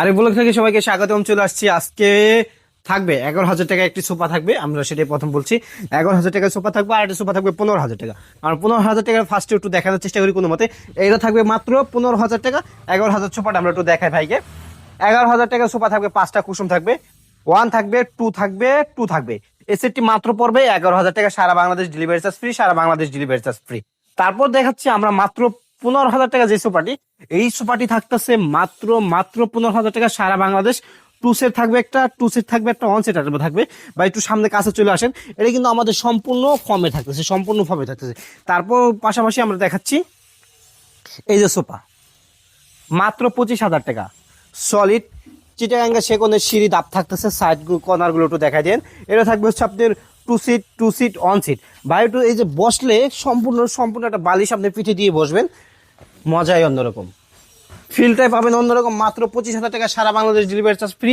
আরে ব্লগ থেকে সবাইকে স্বাগতম। চলে আসছি আজকে থাকবে 11,000 টাকা একটি সোফা থাকবে, আমরা সেটাই প্রথম বলছি। 11,000 টাকার সোফা থাকবে, আর একটা সোফা থাকবে 15,000 টাকা। আর 15,000 টাকার ফার্স্টে একটু দেখানোর চেষ্টা করি কোনো মতে। এটা থাকবে মাত্র 15,000 টাকা। 11,000 সোফাটা আমরা একটু দেখাই ভাইকে। 11,000 টাকার সোফা থাকবে, 5টা কুসুম থাকবে, 1 থাকবে, 2 থাকবে, 2 থাকবে। এই সেটটি মাত্র পড়বে 11,000 টাকা। সারা বাংলাদেশ ডেলিভারি চার্জ ফ্রি, সারা বাংলাদেশ ডেলিভারি চার্জ ফ্রি। তারপর দেখাচ্ছি আমরা মাত্র 15,000 টাকা যে সোফাটি, এই সোফাটি থাকতেছে মাত্র মাত্র 15,000 টাকা, সারা বাংলাদেশ। টু সেট থাকবে, একটা টু সেট থাকবে, একটা ওয়ান সেট থাকবে। বা একটু সামনে কাছে চলে আসেন, এটা কিন্তু আমাদের সম্পূর্ণ কমে থাকতেছে, সম্পূর্ণ কমে থাকতেছে। তারপর পাশাপাশি আমরা দেখাচ্ছি এই যে সোফা, মাত্র 25,000 টাকা, সলিড চিটাগাঙ্গা সেগুনের সিঁড়ি দাপ থাকতেছে। সাইড কর্নার গুলো একটু দেখা দেন। এটা থাকবে হচ্ছে আপনার টু সিট ওয়ান সিট। বা একটু এই যে বসলে সম্পূর্ণ সম্পূর্ণ একটা বালিশ আপনি পিঠে দিয়ে বসবেন, মজাই অন্যরকম, ফিলটাই পাবেন অন্যরকম। মাত্র 25,000 টাকা, সারা বাংলাদেশ ডেলিভারি চার্জ ফ্রি।